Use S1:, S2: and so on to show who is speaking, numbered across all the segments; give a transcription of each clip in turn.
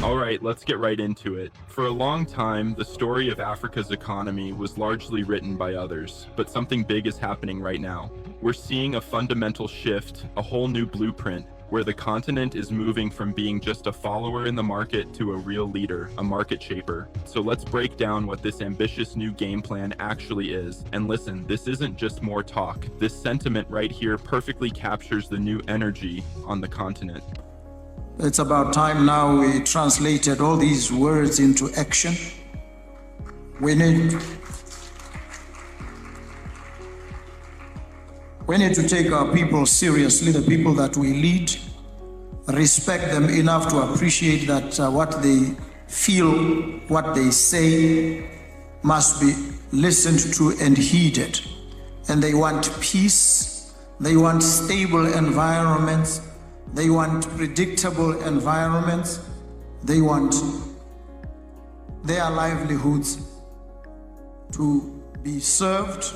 S1: All right, let's get right into it. For a long time, the story of Africa's economy was largely written by others, but something big is happening right now. We're seeing a fundamental shift, a whole new blueprint, where the continent is moving from being just a follower in the market to a real leader, a market shaper. So let's break down what this ambitious new game plan actually is. And listen, this isn't just more talk. This sentiment right here perfectly captures the new energy on the continent.
S2: It's about time now we translated all these words into action. We need to take our people seriously, the people that we lead, respect them enough to appreciate that what they feel, what they say must be listened to and heeded. And they want peace, they want stable environments, they want predictable environments, they want their livelihoods to be served.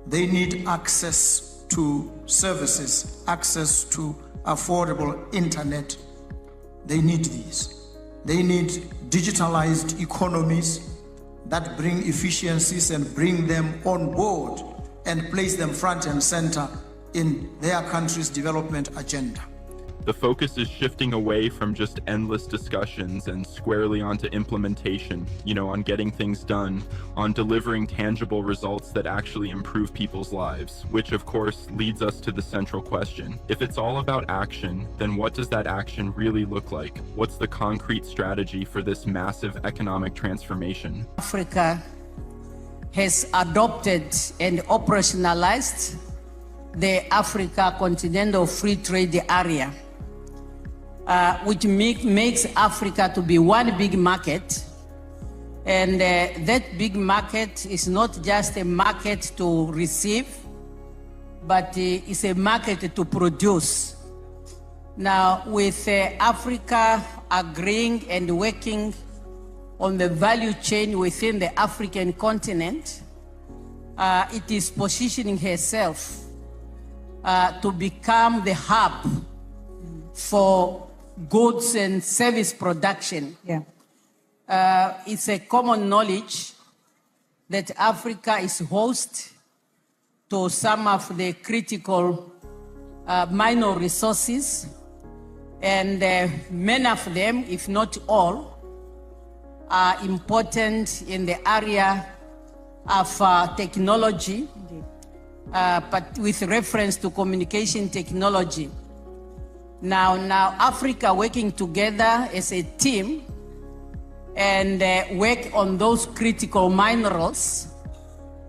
S2: They need access to services, access to affordable internet. They need these. They need digitalized economies that bring efficiencies and bring them on board and place them front and center in their country's development agenda.
S1: The focus is shifting away from just endless discussions and squarely onto implementation, on getting things done, on delivering tangible results that actually improve people's lives, which of course leads us to the central question. If it's all about action, then what does that action really look like? What's the concrete strategy for this massive economic transformation?
S3: Africa has adopted and operationalized the Africa Continental Free Trade Area, which makes Africa to be one big market. And that big market is not just a market to receive, but it's a market to produce. Now, with Africa agreeing and working on the value chain within the African continent, it is positioning herself to become the hub for goods and service production. It's a common knowledge that Africa is host to some of the critical minor resources, and many of them, if not all, are important in the area of technology, but with reference to communication technology. Now Africa working together as a team and work on those critical minerals,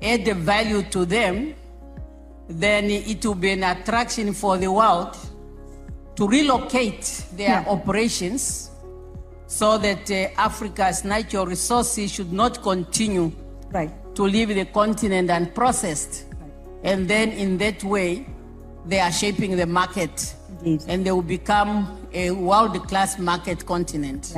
S3: add the value to them, then it will be an attraction for the world to relocate their operations so that Africa's natural resources should not continue to leave the continent unprocessed. And then in that way, they are shaping the market. And they will become a world-class market continent.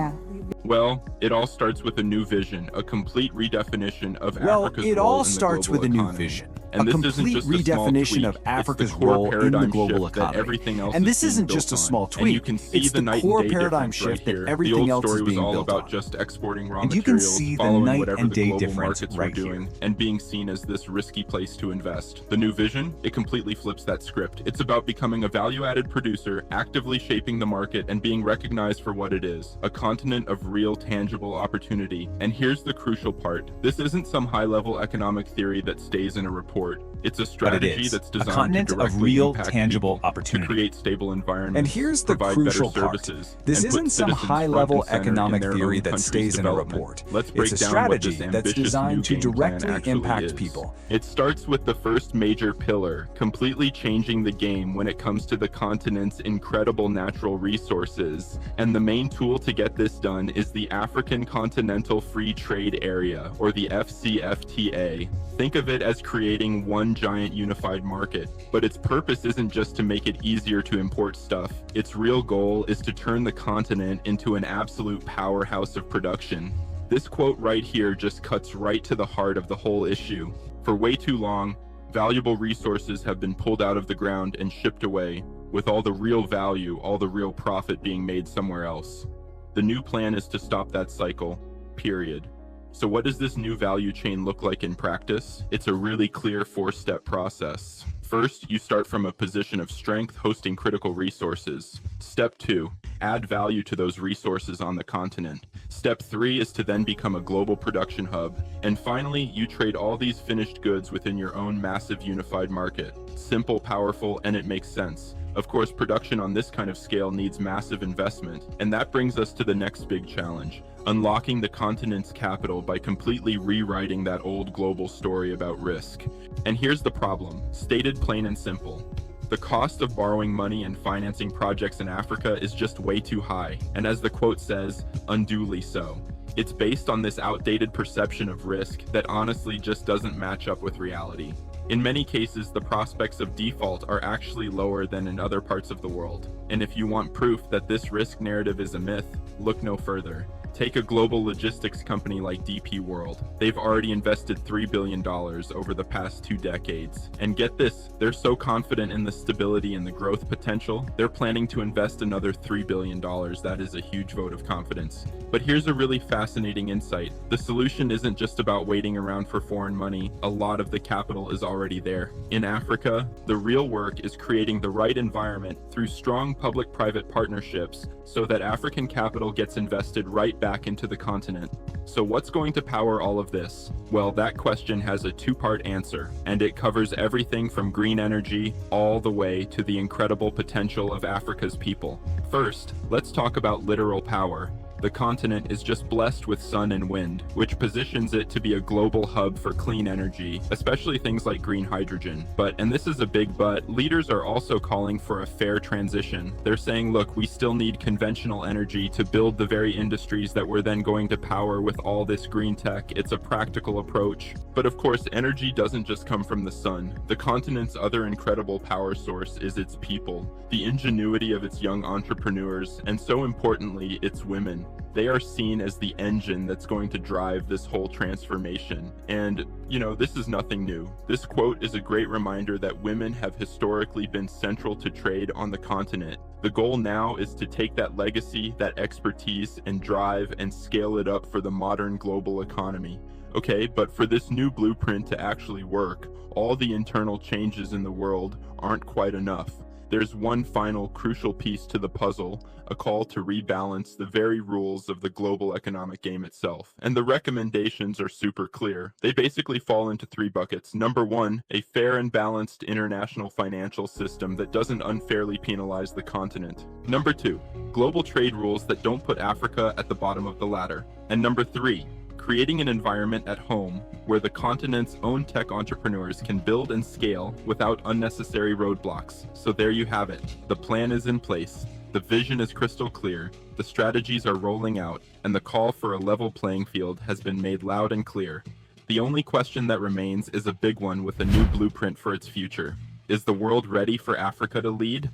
S1: Well, it all starts with a new vision, a complete redefinition of Africa's role in the global economy.
S4: Well, it all starts with a new vision.
S1: And
S4: a
S1: this isn't
S4: complete
S1: just a small
S4: redefinition
S1: tweak.
S4: of Africa's
S1: It's the core
S4: role in the
S1: paradigm
S4: global
S1: shift that
S4: economy.
S1: everything else
S4: And
S1: is
S4: this
S1: being
S4: isn't
S1: built
S4: just a
S1: on.
S4: small
S1: And
S4: tweak.
S1: you can see
S4: It's
S1: the
S4: the
S1: night
S4: core
S1: and day
S4: paradigm
S1: difference
S4: shift
S1: right
S4: that
S1: here.
S4: everything
S1: The old
S4: else is
S1: story was
S4: being
S1: all
S4: built
S1: about
S4: on.
S1: just exporting raw
S4: And you can
S1: materials,
S4: see the
S1: following
S4: night
S1: whatever
S4: and
S1: the
S4: day
S1: global
S4: difference
S1: markets
S4: right
S1: were doing,
S4: here.
S1: and being seen as this risky place to invest. The new vision, it completely flips that script. It's about becoming a value-added producer, actively shaping the market, and being recognized for what it is, a continent of real, tangible opportunity. And here's the crucial part. This isn't some high-level economic theory that stays in a report. It's a strategy that's designed
S4: a continent
S1: to directly
S4: of real,
S1: impact
S4: tangible
S1: people,
S4: opportunity.
S1: to create stable environments,
S4: And here's the
S1: provide
S4: crucial
S1: better
S4: part.
S1: services,
S4: This
S1: and put
S4: isn't some
S1: citizens front
S4: high-level
S1: and center in
S4: economic
S1: their
S4: theory
S1: own
S4: that
S1: country's
S4: stays in a
S1: development.
S4: report.
S1: Let's break
S4: It's a
S1: down what this
S4: strategy that's
S1: ambitious
S4: designed
S1: new
S4: to
S1: game plan
S4: directly
S1: actually
S4: impact
S1: is.
S4: people.
S1: It starts with the first major pillar, completely changing the game when it comes to the continent's incredible natural resources. And the main tool to get this done is the African Continental Free Trade Area, or the FCFTA. Think of it as creating one giant unified market. But its purpose isn't just to make it easier to import stuff. Its real goal is to turn the continent into an absolute powerhouse of production. This quote right here just cuts right to the heart of the whole issue. For way too long, valuable resources have been pulled out of the ground and shipped away, with all the real value, all the real profit being made somewhere else. The new plan is to stop that cycle, period. So what does this new value chain look like in practice? It's a really clear 4-step process. First, you start from a position of strength, hosting critical resources. Step 2, add value to those resources on the continent. Step 3 is to then become a global production hub. And finally, you trade all these finished goods within your own massive unified market. Simple, powerful, and it makes sense. Of course, production on this kind of scale needs massive investment, and that brings us to the next big challenge: unlocking the continent's capital by completely rewriting that old global story about risk. And here's the problem, stated plain and simple. The cost of borrowing money and financing projects in Africa is just way too high, and as the quote says, unduly so. It's based on this outdated perception of risk that honestly just doesn't match up with reality. In many cases, the prospects of default are actually lower than in other parts of the world. And if you want proof that this risk narrative is a myth, look no further. Take a global logistics company like DP World. They've already invested $3 billion over the past 2 decades. And get this, they're so confident in the stability and the growth potential, they're planning to invest another $3 billion. That is a huge vote of confidence. But here's a really fascinating insight. The solution isn't just about waiting around for foreign money. A lot of the capital is already there. In Africa, the real work is creating the right environment through strong public-private partnerships so that African capital gets invested right back into the continent. So what's going to power all of this? Well, that question has a 2-part answer, and it covers everything from green energy all the way to the incredible potential of Africa's people. First, let's talk about literal power. The continent is just blessed with sun and wind, which positions it to be a global hub for clean energy, especially things like green hydrogen. But, and this is a big but, leaders are also calling for a fair transition. They're saying, look, we still need conventional energy to build the very industries that we're then going to power with all this green tech. It's a practical approach. But of course, energy doesn't just come from the sun. The continent's other incredible power source is its people, the ingenuity of its young entrepreneurs, and so importantly, its women. They are seen as the engine that's going to drive this whole transformation. And, this is nothing new. This quote is a great reminder that women have historically been central to trade on the continent. The goal now is to take that legacy, that expertise, and drive and scale it up for the modern global economy. Okay, but for this new blueprint to actually work, all the internal changes in the world aren't quite enough. There's one final crucial piece to the puzzle, a call to rebalance the very rules of the global economic game itself. And the recommendations are super clear. They basically fall into 3 buckets. Number 1, a fair and balanced international financial system that doesn't unfairly penalize the continent. Number 2, global trade rules that don't put Africa at the bottom of the ladder. And number 3, creating an environment at home where the continent's own tech entrepreneurs can build and scale without unnecessary roadblocks. So there you have it. The plan is in place. The vision is crystal clear. The strategies are rolling out, and the call for a level playing field has been made loud and clear. The only question that remains is a big one with a new blueprint for its future. Is the world ready for Africa to lead?